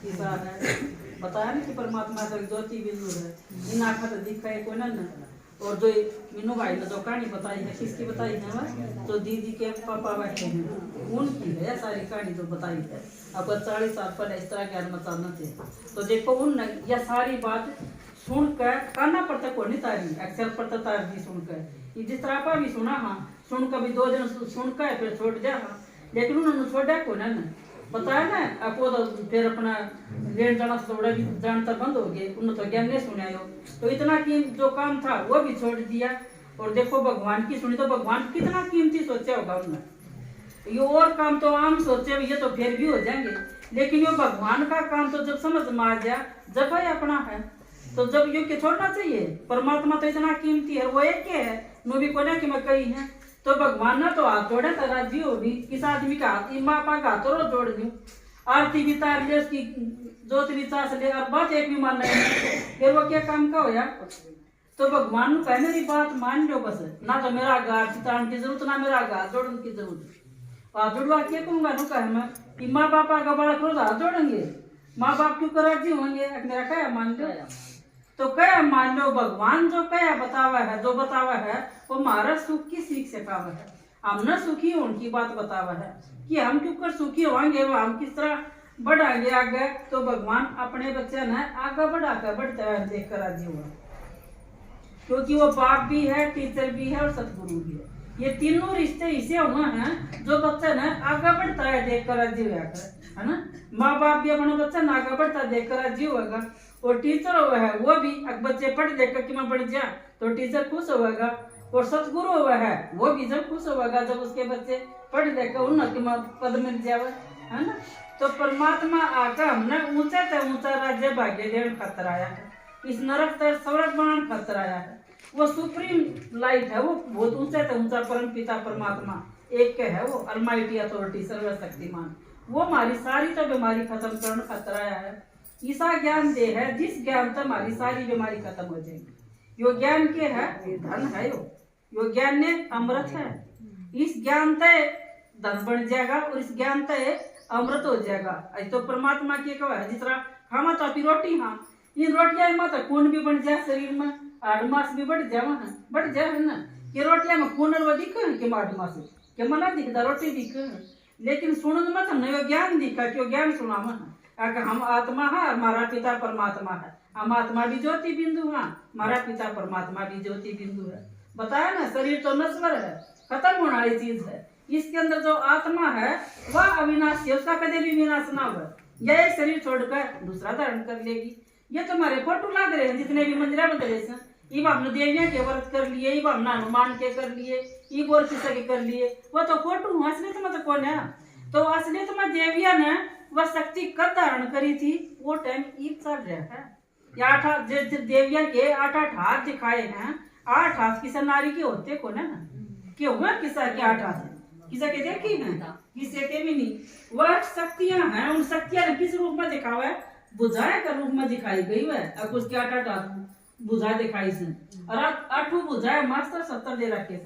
किसा है बताया ना कि परमात्मा का ज्योति बिंदु है इन आँखा तो दिखा है कोई ना। और जो मीनू भाई ने जो कहानी बताई है किसकी बताई है वह तो दीदी के पापा बैठे हैं उनकी है सारी कहानी जो बताई है। अब 40 साल पहले इस तरह ज्ञान मचाना थे तो देखो उन यह सारी बात सुनकर काना पर तक नहीं तारी अक्षर पर तक तार दी सुनकर जिस तरह आपा भी सुना हाँ सुन कभी 2 दिन सुनकर फिर छोड़ जा हाँ लेकिन उन्होंने छोड़ा को ना बताया ना आपको तो फिर अपना लेन जाना थोड़ा भी जानता बंद हो गए उन्होंने तो ज्ञान नहीं सुना हो तो इतना कीमती जो काम था वो भी छोड़ दिया। और देखो भगवान की सुनी तो भगवान कितना कीमती सोचा होगा उन्होंने ये और काम तो आम सोचे ये तो फिर भी हो जाएंगे लेकिन ये भगवान का काम तो जब समझ में आ गया जब है अपना है तो जब ये के छोड़ना चाहिए। परमात्मा तो इतना कीमती है वो एक है नो भी को ना कि मैं कही है तो भगवान ने तो हाथ जोड़े तो राजी होगी किस आदमी का हाथ माँ पा का हाथ तो जोड़ दूं आरती भी तार ले उसकी जोत भी चास ले और बात एक भी मान रहे फिर वो क्या काम का होया। तो भगवान ने कहा मेरी बात मान लो बस ना तो मेरा हाथ चितान की जरूरत ना मेरा हाथ जोड़ने की जरूरत हाथ जोड़वा क्या कहूंगा नु कहा मैं कि माँ बापा का बड़ा क्रोध हाथ जोड़ेंगे माँ बाप क्यों कर राजी होंगे मेरा क्या मान लो तो क्या मान लो भगवान जो क्या बतावा है जो बतावा है वो हमारा सुख की सीख सिखावा है हमने सुखी उनकी बात बतावा है कि हम क्यों कर सुखी होंगे वो हम किस तरह बढ़ाएंगे आगे। तो भगवान अपने बच्चे ने आगे बढ़ाकर बढ़ता है देख कर राजी हुआ क्योंकि वो बाप भी है टीचर भी है और सतगुरु भी है ये तीनों रिश्ते ऐसे हुए हैं जो बच्चे ने आगे बढ़ता है देख कर राजी हुआ है ना। माँ बाप भी अपने बच्चे ने आगे बढ़ता देख कर राजी होगा और टीचर हुआ है वो भी बच्चे पढ़ देख कर कि मैं बढ़ जा तो टीचर खुश होगा और सतगुरु हुआ है वो भी जब खुश होगा जब उसके बच्चे पढ़ देख कर उन्नति में पद मिल जावे है ना। तो परमात्मा आकर हमने ऊंचा से ऊंचा राज्य भाग्य देने खातर आया है इस नरक से स्वर्ग बनाने खातर आया है वो सुप्रीम लाइट है वो बहुत ऊंचा से ऊंचा परम पिता परमात्मा एक के है वो अलमाइटी अथॉरिटी सर्वशक्तिमान वो हमारी सारी तो बीमारी खत्म करने खातर आया है। ऐसा ज्ञान दे है जिस ज्ञान से हमारी सारी बीमारी खत्म हो जाएगी। यो ज्ञान के है धन है यो ज्ञान ने अमृत है इस ज्ञान से धन बन जाएगा और इस ज्ञान से अमृत हो जाएगा। तो परमात्मा की कहा है जिस तरह खामा तो अपनी रोटी हाँ इन रोटियां में तो खून भी बढ़ जाए शरीर में आडमास भी बढ़ जाए है ना कि रोटियां में खून वो दिखे कि आडमास के मना दिखता रोटी दिखे लेकिन सुन मत हमने ज्ञान दिखा क्यों ज्ञान सुना मन अगर हम आत्मा है हमारा पिता परमात्मा है हम आत्मा भी ज्योति बिंदु है हमारा पिता परमात्मा भी ज्योति बिंदु है। बताया ना शरीर तो नश्वर है खत्म होने वाली चीज है इसके अंदर जो आत्मा है वह अविनाशी है उसका कभी भी विनाश ना हो यह एक शरीर छोड़कर दूसरा धारण कर लेगी। ये तो हमारे फोटो लग रहे हैं जितने भी मंदिर बदले ये हमने देवियां के व्रत कर लिए ये हमने हनुमान के कर लिए ये बोर किसा के कर लिए वो तो फोटो असली तो मतलब कौन है तो असली तो मैं देविया ने वह शक्ति कब धारण करी थी वो टाइम ईद चल रहा है या 8 देविया के 8 हाथ दिखाए हैं 8 हाथ किसा नारी के होते को ना कि हुआ किसा के 8 हाथ किसा के देखी है किसी के भी नहीं वह शक्तियां हैं उन शक्तियां ने किस रूप में दिखावा है बुझाए का रूप में दिखाई गई है अब उसके 8 हाथ बुझा दिखाई से और 8 बुझाए मास्टर 70 दे रखे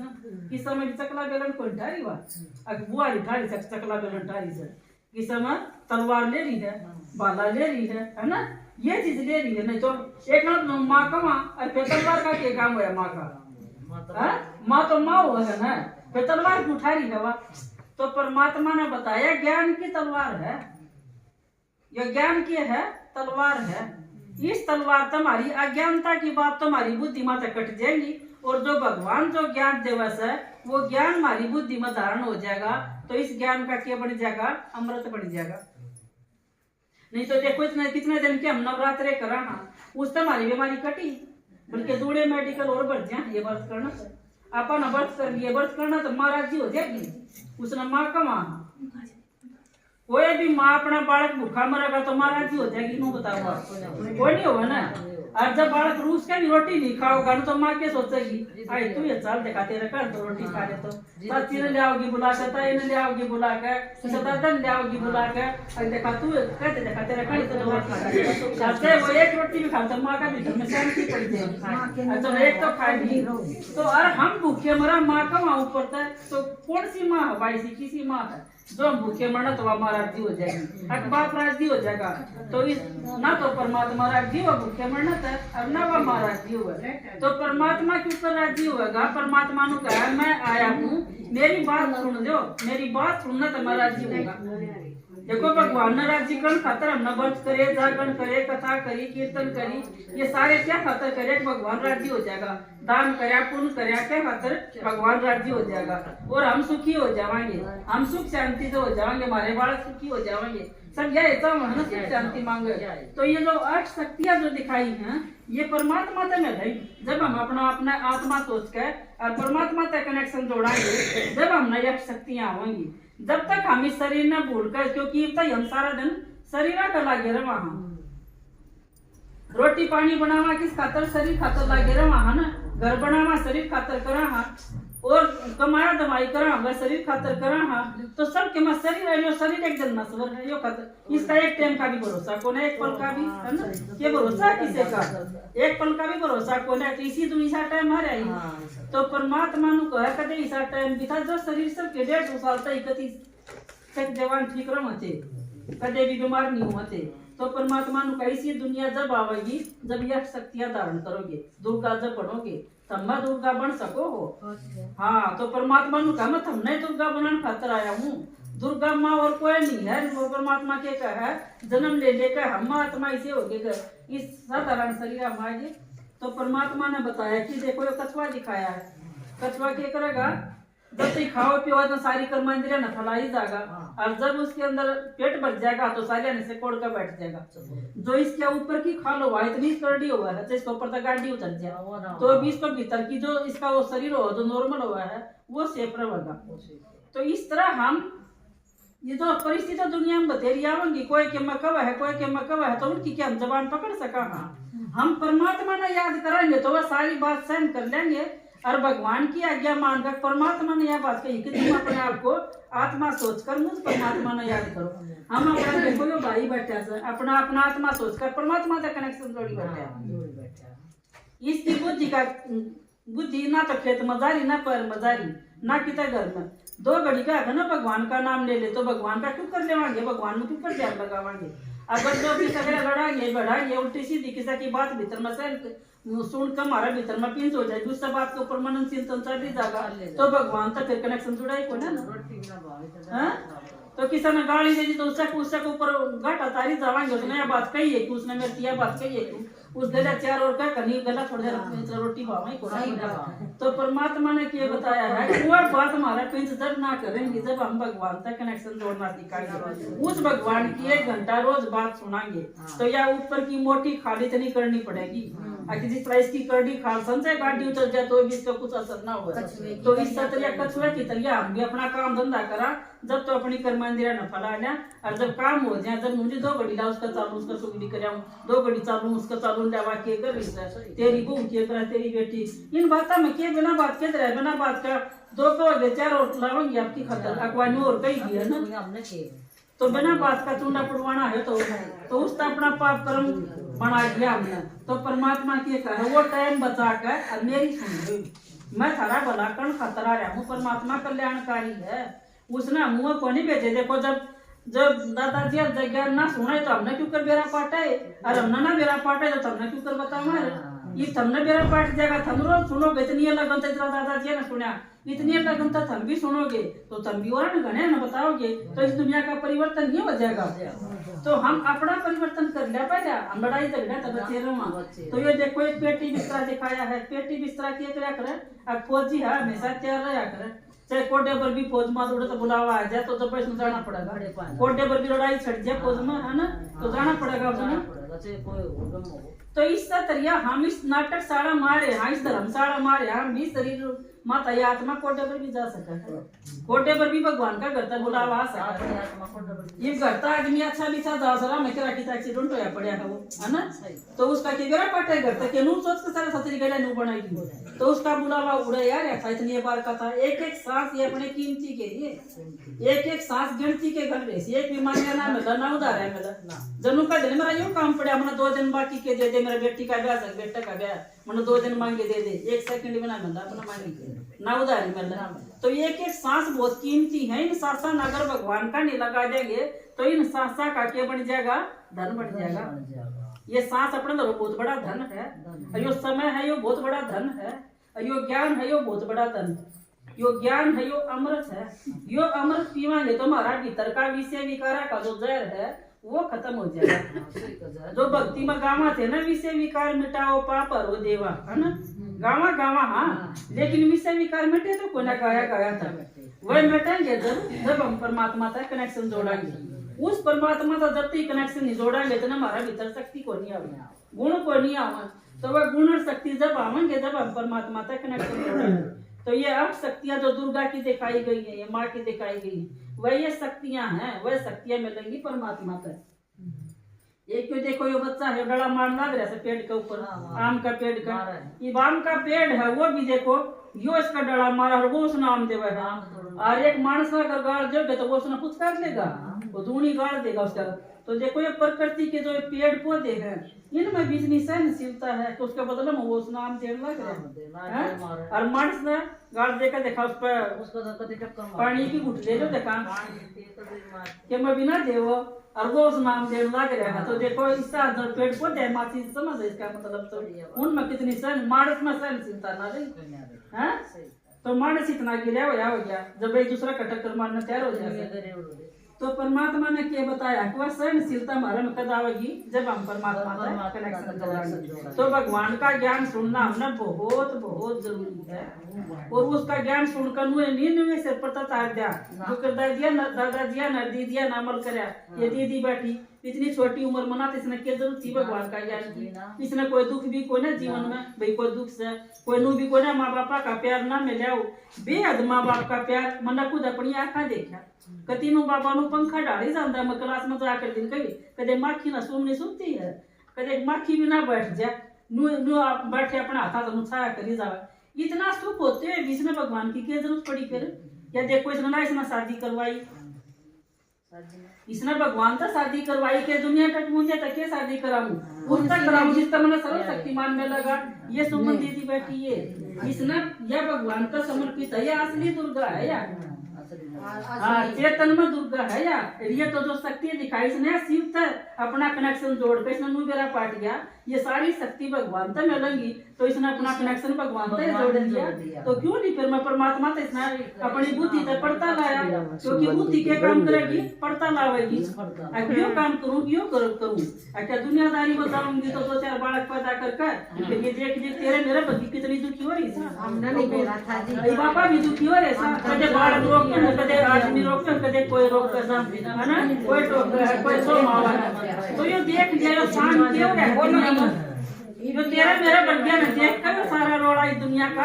किस समय चकला बेलन को ढारी अब बुआरी ढारी चकला बेलन ढारी से किस समय तलवार ले रही है बाला ले रही है ना ये चीज ले रही है नहीं तो एक माँ का माँ और फिर तलवार का क्या काम हुआ माँ का माँ तो माँ हुआ है ना फिर तलवार उठा रही है वह तो परमात्मा ने बताया ज्ञान की तलवार है यह ज्ञान की है तलवार है इस तलवार तुम्हारी अज्ञानता की बात तुम्हारी बुद्धि में से कट जाएगी और जो भगवान जो ज्ञान दिवस है वो ज्ञान हमारी बुद्धि में धारण हो जाएगा तो इस ज्ञान का क्या बन जाएगा अमृत बन जाएगा। नहीं तो देखो इतने कितने दिन के हम नवरात्रे कराना उस हमारी बीमारी कटी बल्कि दूड़े मेडिकल और बढ़ जाए ये व्रत करना अपन व्रत कर लिए व्रत करना तो माँ राजी हो जाएगी उसने माँ का माँ कोई भी माँ अपना बालक भूखा मरेगा तो माँ राजी हो जाएगी नो बताओ कोई नहीं होगा ना और जब बालक रूस का भी रोटी नहीं खाओगा ना तो माँ क्या सोचेगी आई तू ये चाल दिखा तेरे कर तो रोटी खा ले तो चाची ने ले आओगी बुला सता ने ले आओगी बुला कर सतादन ले आओगी बुला कर देखा तू कहते देखा तेरे कर तो खाते वो एक रोटी भी खाता माँ का भी घर में शांति पड़ जाएगी तो एक तो खाएगी तो और हम भूखे मरा माँ का माँ ऊपर तो कौन सी माँ है भाई सी किसी माँ है जो हम भूखे मरना तो हमारा राज्य हो जाएगी, हक बाप राज्य हो जाएगा। तो इस ना तो परमात्मा राज्य हुआ भूखे मरना था, अब ना वो हमारा राज्य हुआ। तो परमात्मा के ऊपर राज्य होगा। परमात्मा ने कहा मैं आया हूँ, मेरी बात सुन दो, मेरी बात सुनना तो हमारा राज्य होगा। देखो भगवान ने राज्य करण खातर हमने व्रत करे, जागरण करे, कथा करी, कीर्तन करी, ये सारे क्या खातर करे? भगवान राज्य हो जाएगा। दान करया, पुण्य करया, क्या खातर? भगवान राज्य हो जाएगा और हम सुखी हो जाएंगे, हम सुख शांति से हो जाएंगे, हमारे बालक सुखी हो जाएंगे। सब यह सुख शांति मांगे। तो ये जो 8 शक्तियां जो दिखाई हैं ये परमात्मा तक है। जब हम अपना अपना आत्मा सोच कर और परमात्मा तक कनेक्शन जोड़ाएंगे, जब हम यह शक्तियां होंगी। जब तक हम इस शरीर न भूल कर, क्योंकि हम सारा दिन शरीर का लागे रहा, रोटी पानी बनावा किस खातर? शरीर खातर लागे रहा ना। घर बनावा शरीर खातर करा, और कमाया दवाई करा वह शरीर खातर करा। तो सब के मत शरीर है, शरीर एक दिन नश्वर है, यो खातर इसका एक टाइम का भी भरोसा कौन है? एक पल का भी है ना, ये भरोसा किसे का? एक पल का भी भरोसा कौन है? तो इसी दुनिया टाइम आ रही। तो परमात्मा नु कह कदे इसा टाइम बिता जो शरीर सब के 150 साल तक कति तक जवान ठीक रहते, कदे भी बीमार नहीं होते। तो परमात्मा नु कही सी दुनिया जब आवेगी, जब यह शक्तियां धारण करोगे, दुर्गा जब पढ़ोगे तब मैं दुर्गा बन सको हो। हाँ, तो परमात्मा नु कहा मैं हमने दुर्गा बनने खातर आया हूँ। दुर्गा माँ और कोई नहीं है, वो परमात्मा के कहा जन्म ले लेकर हम आत्मा इसे हो गए इस साधारण शरीर हमारे। तो परमात्मा ने बताया कि देखो ये कछुआ दिखाया है, कछुआ क्या करेगा? जब तक खाओ पियो तो सारी कर्म इंद्रिया न फैलाई जाएगा, और जब उसके अंदर पेट भर जाएगा तो सारे से कोड़ कर बैठ जाएगा। जो इसके ऊपर की खाल हुआ इतनी करड़ी हुआ है, तो इसके ऊपर तक गाड़ी उतर जाए तो भी इसको भीतर की जो इसका वो शरीर हो जो नॉर्मल हुआ है वो सेफ रहेगा। तो इस तरह हम ये जो परिस्थिति दुनिया में बतेरी आवेंगी, कोई के मकवा है, कोई के मकवा है, तो उनकी क्या हम जबान पकड़ सका? हम परमात्मा ने याद करेंगे तो वह सारी बात सहन कर लेंगे, और भगवान की आज्ञा मानकर परमात्मा ने यह बात कही कि तुम अपने आप को आत्मा सोचकर मुझ परमात्मा ने याद करो। हम अपना देखो यो भाई बैठा है, अपना अपना आत्मा सोचकर परमात्मा का कनेक्शन जोड़ी बैठा। इसकी बुद्धि ना तो खेत मजारी ना पर मजारी ना किता घर में 2 घड़ी का है ना भगवान का नाम ले ले तो भगवान का क्यों कर लेवांगे? भगवान में क्यों कर ध्यान लगावांगे? अगर जो भी सगड़ा लड़ाएंगे बढ़ाएंगे उल्टी सीधी किसी की बात भीतर में सुन कर हमारा भीतर में पिंच हो जाएगी, उस बात के ऊपर मनन चिंतन चढ़ जाएगा, तो भगवान तक फिर कनेक्शन जुड़ा ही को ना। तो किसी ने गाली दे दी तो उससे ऊपर घाटा तारी जावांगे, उसने यह बात कही है कि उसने मेरे यह बात कही है कि उस गला 4 और का कहीं गला थोड़ी देर रोटी खावाई को। तो परमात्मा ने क्या बताया है वो बात हमारा पिंच जब ना करेंगे जब हम भगवान तक कनेक्शन जोड़ना सिखाएंगे, उस भगवान की 1 घंटा रोज बात सुनाएंगे, तो या ऊपर की मोटी खाली तो नहीं करनी पड़ेगी। जिस तरह इसकी करड़ी खाल संचय गाड़ी उतर जाए तो भी इसका कुछ असर ना हो। तो इस तरह कछुआ की तरह हम भी अपना काम धंधा करा, जब तो अपनी कर्मेंद्रिया न फैला लिया, और जब काम हो जाए जब मुझे 2 घड़ी ला उसका चालू उसका सुगड़ी कर 2 घड़ी चालू उसका चालू लेवा के कर तेरी बहू के कर तेरी बेटी इन बातों में के बिना बात के रहे, बिना बात का 2 को 4 और लावेंगे आपकी खतर अखबार और कही भी है ना। तो बिना बात का चूंडा पुड़वाना है तो उसका अपना पाप कर्म बना दिया हमने। तो परमात्मा के कहा वो टाइम बचा कर और मेरी सुन, मैं थारा भला कर्ण खतरा रहा हूँ, परमात्मा कल्याणकारी है, उसने मुँह को नहीं भेजे। देखो जब दादाजी जगह ना सुना तो हमने क्यों कर बेरा पाटा है, और हमने ना बेरा पाटा है तो हमने क्यों कर बताओ ये हमने बेरा पाट जाएगा। थम रोज सुनोगे इतनी लगन तो दादाजी ने सुना इतनी लगन तो थम भी सुनोगे तो थम भी और घने न बताओगे, तो इस दुनिया का परिवर्तन नहीं हो जाएगा। तो हम अपना परिवर्तन कर लिया पहले, हम लड़ाई झगड़ा तब बचे रहो। तो ये देखो एक पेटी बिस्तरा दिखाया है, पेटी बिस्तरा क्या क्या करे, अब फौजी है हमेशा तैयार रहा करे, चाहे कोटे पर भी फौज में उड़े तो बुलावा आ जाए तो दबाई में जाना पड़ेगा, कोटे पर भी लड़ाई छट जाए फौज में है ना तो जाना पड़ेगा उसने। तो इस तरह हम इस नाटक साड़ा मारे, हाँ इस धर्मशाला मारे, हम भी शरीर माता या आत्मा कोटे पर भी जा सका है, कोटे पर भी भगवान का घर तक बुलावा आ सका। ये घर तक आदमी अच्छा लिखा जा सरा मैं क्या किसी एक्सीडेंट होया पड़ा है वो है ना, तो उसका के बेरा पाटे घर तक नू सोच के सारा सतरी गला नू बनाएगी, तो उसका बुलावा उड़े यार ऐसा इतनी बार का था। एक एक सांस ये अपने कीमती के लिए, एक एक सांस गिनती के घर रहे, एक भी मांगे ना मिला ना उधार है मिला, जनू का दिन मेरा यूं काम पड़ा मैंने 2 दिन बाकी के दे मेरा बेटी का ब्याह बेटा का ब्याह मैंने 2 दिन मांगे दे 1 सेकंड में ना मिल रहा अपना मांगे ना उधारी मिल रहा। तो एक एक सांस बहुत कीमती है। इन सांसा अगर भगवान का नहीं लगा देंगे तो इन सांसा का क्या बन जाएगा, धन बन जाएगा। ये सांस अपने तो बहुत बड़ा धन है। यो समय है यो बहुत बड़ा धन है। यो ज्ञान है यो बहुत बड़ा धन। यो ज्ञान है यो अमृत है। यो अमृत पीवांगे तो हमारा भीतर का विषय विकारा का जो जहर है वो खत्म हो जाएगा। जो भक्ति में गावा थे ना, विषय विकार मिटाओ पाप हरो देवा, है ना, गावा गावा हाँ, लेकिन विषय विकार मिटे तो कोई ना गाया था। वह मिटेंगे जब हम परमात्मा तक कनेक्शन जोड़ेंगे। उस परमात्मा का जब तक कनेक्शन नहीं जोड़ेंगे तो हमारा भीतर शक्ति को नहीं आवे, गुण को नहीं आवे। तो वह गुण और शक्ति जब आवेंगे जब हम परमात्मा तक कनेक्शन जोड़ेंगे। तो ये अब शक्तियां जो दुर्गा की दिखाई गई है, ये माँ की दिखाई गई है, वह ये शक्तियां हैं, वह शक्तियां मिलेंगी परमात्मा तक। एक क्यों देखो ये बच्चा है डड़ा मार लग रहा है पेड़ के ऊपर, आम का पेड़ का, ये आम का पेड़ है वो भी देखो यो इसका डड़ा मारा और वो उसने आम देवा है। और एक मानस अगर गाड़ दोगे तो वो उसने कुछ कर लेगा, वो दूनी गाड़ देगा उसका। तो देखो ये प्रकृति के जो पेड़ पौधे हैं इनमें भी इतनी सहनशीलता है तो उसके बदले में वो उसने आम देने लग रहा है। और मानस ने गाड़ देकर देखा उस पर पानी की घुट ले लो देखा कि मैं बिना देवो और वो उस नाम देने लग रहा है। तो देखो इसका जो पेड़ पौधे माची समझ है इसका मतलब। तो उनमें कितनी सहन, मानस में सहनशीलता ना रही है। तो मानस इतना गिरा हो गया जब एक दूसरा का टक्कर मारना तैयार हो जाए। तो परमात्मा ने क्या बताया कि वह सहनशीलता हमारे में कद आवेगी जब हम परमात्मा का कनेक्शन जोड़ेंगे। तो भगवान का ज्ञान सुनना हमने बहुत बहुत जरूरी है। और उसका ज्ञान सुनकर नुए से पता तार दिया जो किरदार दिया दादा दिया न दीदिया न अमल कराया। ये दीदी बैठी इतनी छोटी उम्र मना तो इसने क्या जरूरत थी भगवान का ज्ञान की। इसने कोई दुख भी कोई ना जीवन में भाई कोई दुख से कोई नू भी कोई ना माँ बापा का प्यार ना मिले बेहद माँ बाप का प्यार मना खुद अपनी आंखा देखा। कति नु बाबा नु पंखा डाली जाता मैं क्लास में जाकर दिन कही कदे माखी ना सुननी सुनती है, कदे माखी भी ना बैठ जाए नु आप बैठे अपना हाथा तो छाया करी जावे। इतना सुख होते है बीच में भगवान की क्या जरूरत पड़ी फिर। या देखो इसने इसने शादी करवाई, इसने भगवान तो शादी करवाई के दुनिया तक मुझे तक के शादी कराऊं उस तक कराऊं जिसका मैंने सर्वशक्तिमान में लगा। ये सुमन दीदी बैठी है इसने यह भगवान का समर्पित है, यह असली दुर्गा है यार। हाँ चेतन में दुर्गा है यार। ये तो जो शक्ति दिखाई इसने शिव तक अपना कनेक्शन जोड़ कर इसने मुझे पाट गया। ये सारी शक्ति भगवान तक मिलेंगी तो इसने अपना कनेक्शन भगवान तक जोड़ दिया। तो क्यों नहीं फिर मैं परमात्मा तक इसने अपनी बुद्धि तक पढ़ता लाया क्योंकि बुद्धि क्या काम करेगी पढ़ता लावेगी। क्यों काम करूँ क्यों करूँ क्या दुनियादारी बताऊंगी तो 2-4 बालक पैदा कर ये देख तेरे मेरे बच्ची कितनी दुखी हो रही बाबा भी दुखी हो रहे कदे बालक रोक कदे आदमी रोक कदे कोई रोक है ना कोई टोक है कोई सो मावा है। तो ये देख लिया शांत क्यों है जो तेरा मेरा बन गया ना देख कर सारा रोड़ा इस दुनिया का।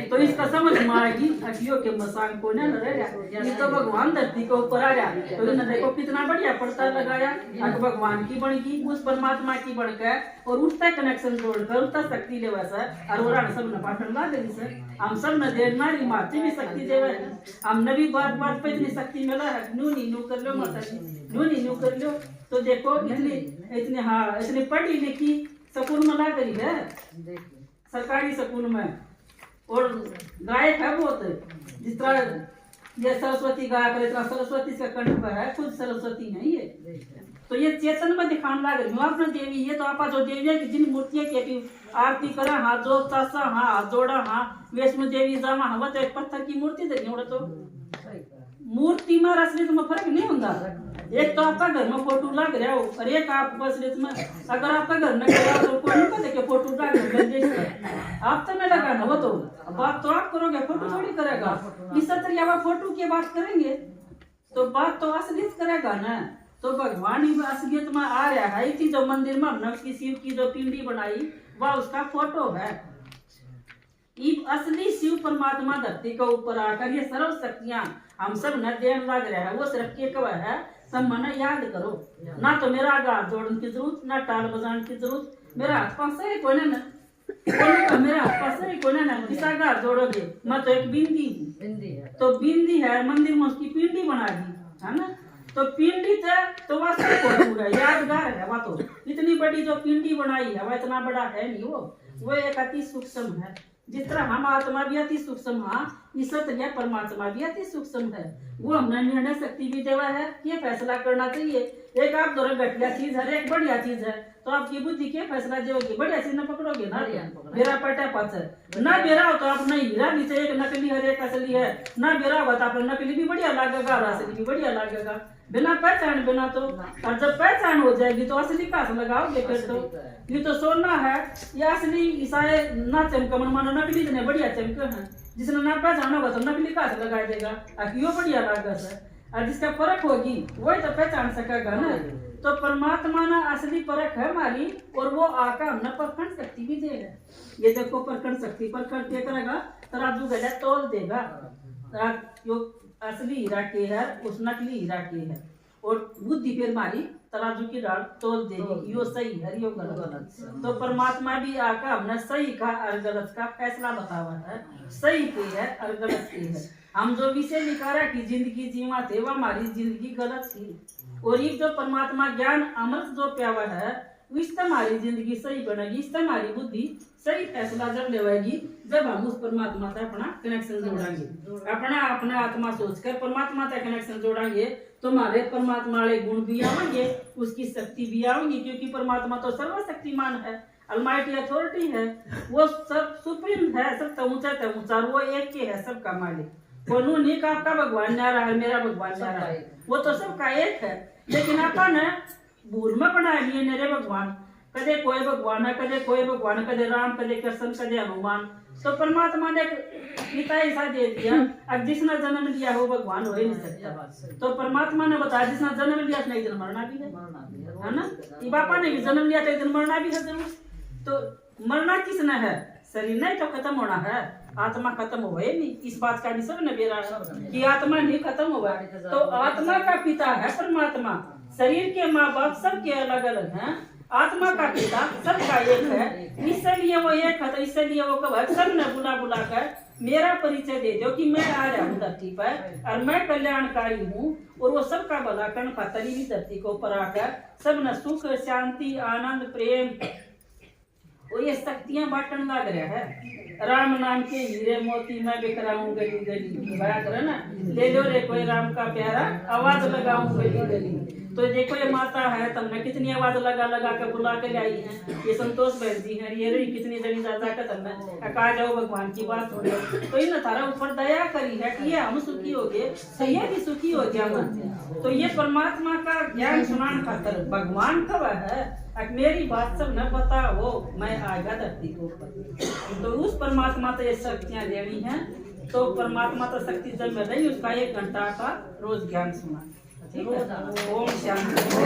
तो इसका समझ में आएगी अखियों के मसान को ना रह गया ये तो भगवान धरती के ऊपर आ गया। तो न देखो कितना बढ़िया पड़ता लगाया अगर भगवान की बन गई उस परमात्मा की बन गए और उसका कनेक्शन जोड़कर उसका शक्ति ले वैसा और वो सब न पाठन ला देगी सर। हम सब न देना मारती भी शक्ति देवे हमने भी बात बात पे इतनी शक्ति मिला है नू नी नू कर लो माता जी नू नी नू कर लो। तो देखो इतनी हाँ इतनी पढ़ी लिखी स्कूल में ला गई है सरकारी स्कूल में और गायक है बहुत जिस तरह ये सरस्वती गायक है इतना सरस्वती से कंठ पर है खुद सरस्वती नहीं है। तो ये चेतन में दिखाने लग रही अपना देवी ये तो आपा जो देवी है कि जिन मूर्तियां की आरती करा हाथ जो तासा हाँ हाथ जोड़ा हाँ वैष्णो देवी जावा हवा तो एक पत्थर की मूर्ति देखी तो मूर्ति में असलियत में फर्क नहीं होता। एक तो आपका घर में फोटो लग रहा हो और एक आप असलियत में अगर आपका घर में तो कोई नहीं पता कि फोटो लग आप तो मैं लगा ना वो तो बात तो आप करोगे फोटो थोड़ी करेगा। इस तरह फोटो की बात करेंगे तो बात तो असलियत करेगा ना। तो भगवान ही असलियत में आ रहा है कि जो मंदिर में हमने उसकी शिव की जो पिंडी बनाई वह उसका फोटो है। असली शिव परमात्मा धरती के ऊपर आकर ये सर्व शक्तियां हम सब न देने लग रहे हैं वो सिर्फ के कब है सब मना याद करो ना। तो मेरा हाथ जोड़ने की जरूरत ना टाल बजाने की जरूरत मेरा हाथ पास है कोई ना मेरा हाथ पास है कोई ना किसा हाथ जोड़ोगे मैं तो एक बिंदी हूँ तो बिंदी है मंदिर में उसकी पिंडी बना दी है ना। तो पिंडी तो वास्तव यादगार है वह तो इतनी बड़ी जो पिंडी बनाई है वह इतना बड़ा है नहीं, वो एक अति सूक्ष्म है। जिस तरह हम आत्मा भी अति सूक्ष्म हाँ, ईश्वर परमात्मा भी अति सूक्ष्म है। वो हमने निर्णय शक्ति भी देवा है, ये फैसला करना चाहिए। एक आप दोनों घटिया चीज है, एक बढ़िया चीज है, तो आपकी बुद्धि क्या फैसला देगी? बढ़िया चीज न पकड़ोगे ना, मेरा पटा पाचर ना बेरा हो तो आप नहीं हीरा नीचे एक नकली है एक असली है ना, बेरा होगा तो आप नकली भी बढ़िया लगेगा और असली भी बढ़िया लगेगा। बिना पहचान बिना तो, और जब पहचान हो जाएगी तो असली कहाँ से लगाओगे? फिर तो ये तो सोना है, ये असली ईसाए ना चमकमन मानो नकली इतने बढ़िया चमके हैं। जिसने ना पहचाना होगा तो नकली कहाँ से लगा देगा? क्यों बढ़िया लगा सर, और जिसका परख होगी वही तो पहचान सकेगा ना। तो परमात्मा ना असली परख है हमारी, और वो आका हमने परखण शक्ति भी दे है। ये देखो परखण शक्ति परखण क्या करेगा? तराजू गला तोल देगा, जो असली हीरा के है उस नकली हीरा के है, और बुद्धि फिर हमारी तराजू की डाल तोल देगी, यो सही है यो गलत। तो परमात्मा भी आका हमने सही का और गलत का फैसला बतावा है, सही पे है और गलत पे है। हम जो विषय निकारा की जिंदगी जीवा थे वो हमारी जिंदगी गलत थी, और ये जो परमात्मा ज्ञान अमृत जो प्यावा है इससे हमारी जिंदगी सही बनेगी, इससे हमारी बुद्धि सही फैसला जब लेवाएगी जब हम उस परमात्मा से अपना कनेक्शन जोड़ेंगे, अपना आत्मा सोचकर परमात्मा से कनेक्शन जोड़ेंगे तो हमारे परमात्मा वाले गुण भी आएंगे, उसकी शक्ति भी आएंगी, क्योंकि परमात्मा तो सर्वशक्तिमान है, अलमाइटी अथॉरिटी है, वो सब सुप्रीम है, सबसे ऊंचा, वो एक के है, सबका मालिक। वो नहीं का आपका भगवान न्यारा है, मेरा भगवान न्यारा है, वो तो सबका एक है। लेकिन अपन भूल में बना लिए मेरे भगवान, कदे कोई भगवान है, कदे कोई भगवान, कदे राम, कदे कृष्ण, कदे हनुमान। तो परमात्मा ने पिता ऐसा दे दिया, अब जिसने जन्म लिया वो भगवान हो ही नहीं सकता। तो परमात्मा ने बताया जिसने जन्म लिया उसने एक दिन मरना भी है ना, ये बापा ने भी जन्म लिया तो एक दिन मरना भी है जरूर। तो मरना किसने है? शरीर नहीं तो खत्म होना है, आत्मा खत्म हो गई नहीं। इस बात का भी सब ने बेरा कि आत्मा नहीं खत्म होगा। तो आत्मा का पिता है परमात्मा, शरीर के माँ बाप सबके अलग अलग हैं, आत्मा का पिता सबका एक है, इसलिए वो एक है। तो इसलिए वो कब सब ने बुला कर मेरा परिचय दे दो कि मैं आ रहा हूँ धरती पर और मैं कल्याणकारी हूँ, और वो सबका भला करने खातिर भी धरती को ऊपर आकर सब न सुख शांति आनंद प्रेम और ये शक्तियां बांटने लग रहा है। राम नाम के हीरे मोती मैं बिखराऊं गली गली, बराबर ना, ले लो रे कोई राम का प्यारा आवाज लगाऊं गली गली। तो देखो ये माता है, तुमने कितनी आवाज लगा के बुला के लाई है, ये संतोष बहन जी है, ये रही कितनी जनी दादा का तुमने कहा जाओ भगवान की बात सुन लो। तो इन थारा ऊपर दया करी है कि ये हम सुखी हो गए तो ये भी सुखी हो जाए। तो ये परमात्मा का ज्ञान सुनाने खातर भगवान कब है, मेरी बात सब न पता वो मैं आएगा धरती को ऊपर। तो उस परमात्मा से ये शक्तियां लेनी है, तो परमात्मा तो शक्ति जब में नहीं, उसका 1 घंटा का रोज ज्ञान सुना। ठीक है, ओम शांति।